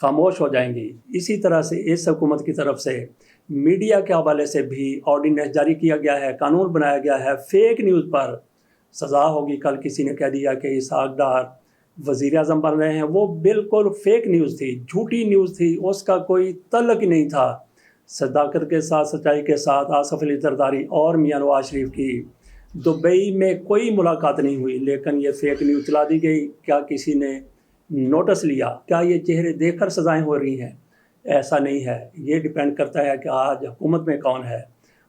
خاموش ہو جائیں گی۔ اسی طرح سے اس حکومت کی طرف سے میڈیا کے حوالے سے بھی آرڈیننس جاری کیا گیا ہے، قانون بنایا گیا ہے، فیک نیوز پر سزا ہوگی۔ کل کسی نے کہہ دیا کہ اسحاق ڈار وزیر اعظم بن رہے ہیں، وہ بالکل فیک نیوز تھی، جھوٹی نیوز تھی، اس کا کوئی تعلق ہی نہیں تھا۔ صداقت کے ساتھ، سچائی کے ساتھ آصف علی زرداری اور میاں نواز شریف کی دبئی میں کوئی ملاقات نہیں ہوئی، لیکن یہ فیک نیوز چلا دی گئی۔ کیا کسی نے نوٹس لیا؟ کیا یہ چہرے دیکھ کر سزائیں ہو رہی ہیں؟ ایسا نہیں ہے۔ یہ ڈیپینڈ کرتا ہے کہ آج حکومت میں کون ہے۔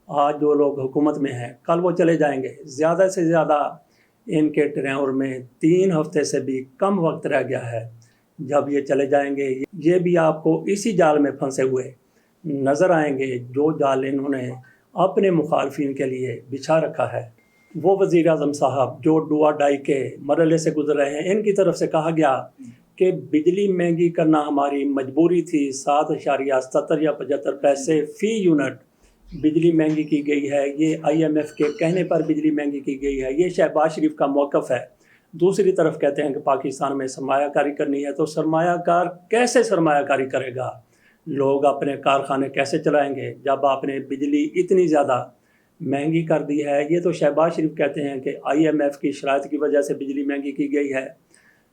آج جو لوگ حکومت میں ہیں کل وہ چلے جائیں گے۔ زیادہ سے زیادہ ان کے ٹرینور میں 3 ہفتے سے بھی کم وقت رہ گیا ہے۔ جب یہ چلے جائیں گے، یہ بھی آپ کو اسی جال میں پھنسے ہوئے نظر آئیں گے جو جال انہوں نے اپنے مخالفین کے لیے بچھا رکھا ہے۔ وہ وزیر اعظم صاحب جو ڈوا ڈائی کے مرحلے سے گزر رہے ہیں، ان کی طرف سے کہا گیا کہ بجلی مہنگی کرنا ہماری مجبوری تھی، 7.70 یا 75 پیسے فی یونٹ بجلی مہنگی کی گئی ہے۔ یہ IMF کے کہنے پر بجلی مہنگی کی گئی ہے۔ یہ شہباز شریف کا موقف ہے۔ دوسری طرف کہتے ہیں کہ پاکستان میں سرمایہ کاری کرنی ہے، تو سرمایہ کار کیسے سرمایہ کاری کرے گا؟ لوگ اپنے کارخانے کیسے چلائیں گے جب آپ نے بجلی اتنی زیادہ مہنگی کر دی ہے؟ یہ تو شہباز شریف کہتے ہیں کہ IMF کی شرائط کی وجہ سے بجلی مہنگی کی گئی ہے،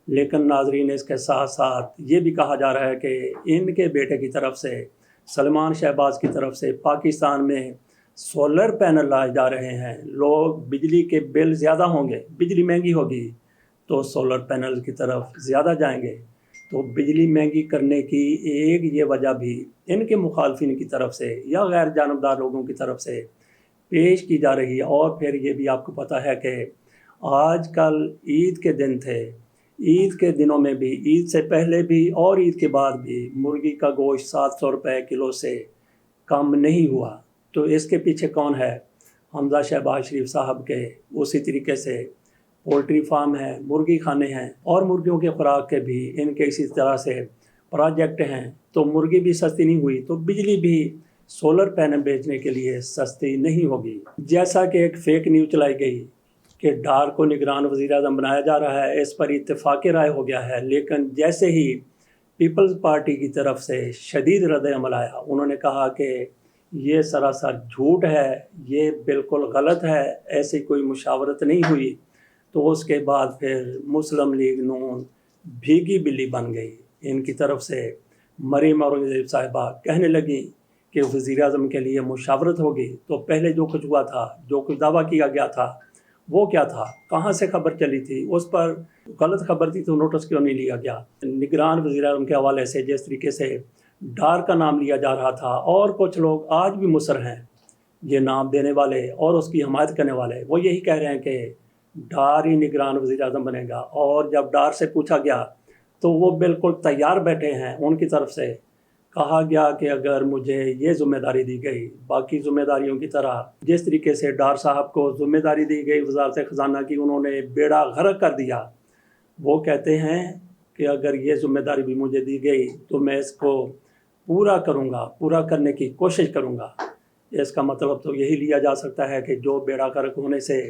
لیکن ناظرین اس کے ساتھ ساتھ یہ بھی کہا جا رہا ہے کہ ان کے بیٹے کی طرف سے، سلمان شہباز کی طرف سے، پاکستان میں سولر پینل لائے جا رہے ہیں۔ لوگ بجلی کے بل زیادہ ہوں گے، بجلی مہنگی ہوگی تو سولر پینل کی طرف زیادہ جائیں گے۔ تو بجلی مہنگی کرنے کی ایک یہ وجہ بھی ان کے مخالفین کی طرف سے یا غیر جانبدار لوگوں کی طرف سے پیش کی جا رہی ہے۔ اور پھر یہ بھی آپ کو پتہ ہے کہ آج کل عید کے دن تھے، عید کے دنوں میں بھی، عید سے پہلے بھی اور عید کے بعد بھی مرغی کا گوشت 700 روپے کلو سے کم نہیں ہوا۔ تو اس کے پیچھے کون ہے؟ حمزہ شہباز شریف صاحب کے اسی طریقے سے پولٹری فارم ہیں، مرغی خانے ہیں، اور مرغیوں کے خوراک کے بھی ان کے اسی طرح سے پروجیکٹ ہیں۔ تو مرغی بھی سستی نہیں ہوئی تو بجلی بھی سولر پینل بیچنے کے لیے سستی نہیں ہوگی۔ جیسا کہ ایک فیک نیوز چلائی گئی کہ ڈار کو نگران وزیر اعظم بنایا جا رہا ہے، اس پر اتفاق رائے ہو گیا ہے، لیکن جیسے ہی پیپلز پارٹی کی طرف سے شدید رد عمل آیا، انہوں نے کہا کہ یہ سراسر جھوٹ ہے، یہ بالکل غلط ہے، ایسی کوئی مشاورت نہیں ہوئی۔ تو اس کے بعد پھر مسلم لیگ نون بھیگی بلی بن گئی۔ ان کی طرف سے مریم اورنگزیب صاحبہ کہنے لگیں کہ وزیر اعظم کے لیے مشاورت ہوگی۔ تو پہلے جو کچھ ہوا تھا، جو کچھ دعویٰ کیا گیا تھا، وہ کیا تھا؟ کہاں سے خبر چلی تھی؟ اس پر غلط خبر تھی تو نوٹس کیوں نہیں لیا گیا؟ نگران وزیر اعظم کے حوالے سے جس طریقے سے ڈار کا نام لیا جا رہا تھا، اور کچھ لوگ آج بھی مصر ہیں یہ نام دینے والے اور اس کی حمایت کرنے والے، وہ یہی کہہ رہے ہیں کہ ڈار ہی نگران وزیر اعظم بنے گا۔ اور جب ڈار سے پوچھا گیا تو وہ بالکل تیار بیٹھے ہیں۔ ان کی طرف سے کہا گیا کہ اگر مجھے یہ ذمہ داری دی گئی، باقی ذمہ داریوں کی طرح جس طریقے سے ڈار صاحب کو ذمہ داری دی گئی وزارت خزانہ کی، انہوں نے بیڑا غرق کر دیا۔ وہ کہتے ہیں کہ اگر یہ ذمہ داری بھی مجھے دی گئی تو میں اس کو پورا کروں گا، پورا کرنے کی کوشش کروں گا۔ اس کا مطلب تو یہی لیا جا سکتا ہے کہ جو بیڑا غرق ہونے سے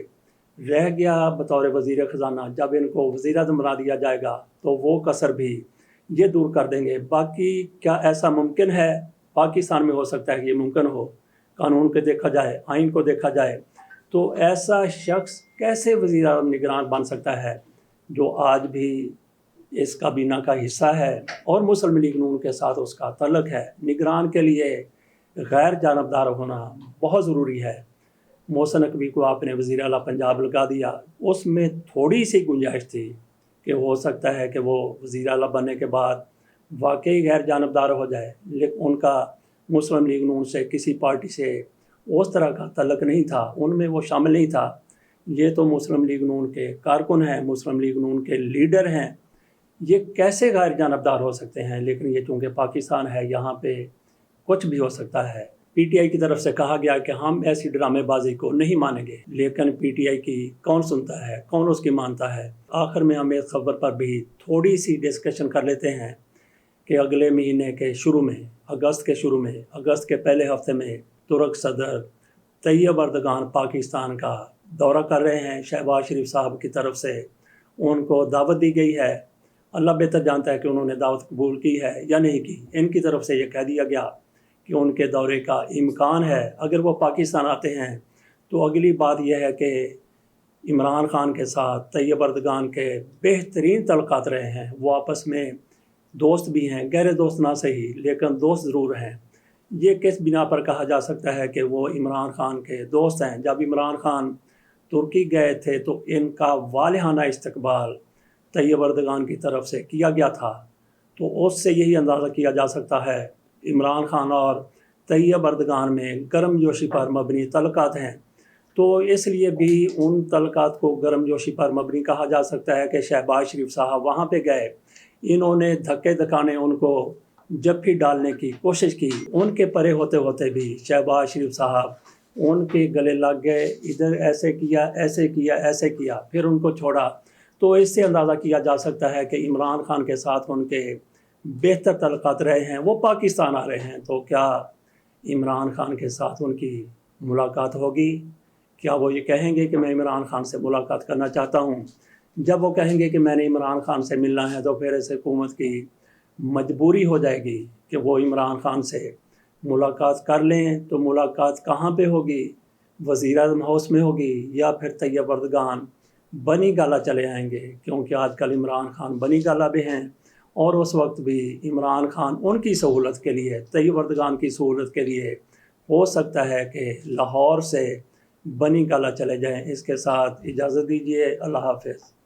رہ گیا بطور وزیر خزانہ، جب ان کو وزیر اعظم بنا دیا جائے گا تو وہ کسر بھی یہ دور کر دیں گے۔ باقی کیا ایسا ممکن ہے؟ پاکستان میں ہو سکتا ہے کہ یہ ممکن ہو، قانون کو دیکھا جائے، آئین کو دیکھا جائے تو ایسا شخص کیسے وزیر اعظم نگران بن سکتا ہے جو آج بھی اس کابینہ کا حصہ ہے اور مسلم لیگ نون کے ساتھ اس کا تعلق ہے؟ نگران کے لیے غیر جانبدار ہونا بہت ضروری ہے۔ محسن نقوی کو آپ نے وزیر اعلیٰ پنجاب لگا دیا، اس میں تھوڑی سی گنجائش تھی کہ ہو سکتا ہے کہ وہ وزیر اعلیٰ بننے کے بعد واقعی غیر جانبدار ہو جائے، لیکن ان کا مسلم لیگ نون سے کسی پارٹی سے اس طرح کا تعلق نہیں تھا، ان میں وہ شامل نہیں تھا۔ یہ تو مسلم لیگ نون کے کارکن ہیں، مسلم لیگ نون کے لیڈر ہیں، یہ کیسے غیر جانبدار ہو سکتے ہیں؟ لیکن یہ چونکہ پاکستان ہے، یہاں پہ کچھ بھی ہو سکتا ہے۔ PTI کی طرف سے کہا گیا کہ ہم ایسی ڈرامے بازی کو نہیں مانیں گے، لیکن PTI کی کون سنتا ہے، کون اس کی مانتا ہے؟ آخر میں ہم اس خبر پر بھی تھوڑی سی ڈسکشن کر لیتے ہیں کہ اگلے مہینے کے شروع میں، اگست کے پہلے ہفتے میں ترک صدر طیب اردگان پاکستان کا دورہ کر رہے ہیں۔ شہباز شریف صاحب کی طرف سے ان کو دعوت دی گئی ہے اللہ بہتر جانتا ہے کہ انہوں نے دعوت قبول کی ہے یا نہیں کی۔ ان کی طرف سے یہ کہہ دیا گیا کہ ان کے دورے کا امکان ہے۔ اگر وہ پاکستان آتے ہیں تو اگلی بات یہ ہے کہ عمران خان کے ساتھ طیب اردگان کے بہترین تعلقات رہے ہیں۔ وہ آپس میں دوست بھی ہیں، گہرے دوست نہ صحیح لیکن دوست ضرور ہیں۔ یہ کس بنا پر کہا جا سکتا ہے کہ وہ عمران خان کے دوست ہیں؟ جب عمران خان ترکی گئے تھے تو ان کا والہانہ استقبال طیب اردگان کی طرف سے کیا گیا تھا، تو اس سے یہی اندازہ کیا جا سکتا ہے عمران خان اور طیب اردگان میں گرم جوشی پر مبنی تعلقات ہیں۔ تو اس لیے بھی ان تعلقات کو گرم جوشی پر مبنی کہا جا سکتا ہے کہ شہباز شریف صاحب وہاں پہ گئے، انہوں نے دھکے دھکانے ان کو جپھی ڈالنے کی کوشش کی، ان کے پرے ہوتے ہوتے بھی شہباز شریف صاحب ان کے گلے لگ گئے، ادھر ایسے کیا ایسے کیا ایسے کیا، پھر ان کو چھوڑا۔ تو اس سے اندازہ کیا جا سکتا ہے کہ عمران خان کے ساتھ ان کے بہتر تعلقات رہے ہیں۔ وہ پاکستان آ رہے ہیں تو کیا عمران خان کے ساتھ ان کی ملاقات ہوگی؟ کیا وہ یہ کہیں گے کہ میں عمران خان سے ملاقات کرنا چاہتا ہوں؟ جب وہ کہیں گے کہ میں نے عمران خان سے ملنا ہے تو پھر اس حکومت کی مجبوری ہو جائے گی کہ وہ عمران خان سے ملاقات کر لیں۔ تو ملاقات کہاں پہ ہوگی؟ وزیر اعظم ہاؤس میں ہوگی یا پھر طیب اردگان بنی گالہ چلے آئیں گے؟ کیونکہ آج کل عمران خان بنی گالہ بھی ہیں، اور اس وقت بھی عمران خان ان کی سہولت کے لیے، طیب اردگان کی سہولت کے لیے ہو سکتا ہے کہ لاہور سے بنی گالہ چلے جائیں۔ اس کے ساتھ اجازت دیجیے، اللہ حافظ۔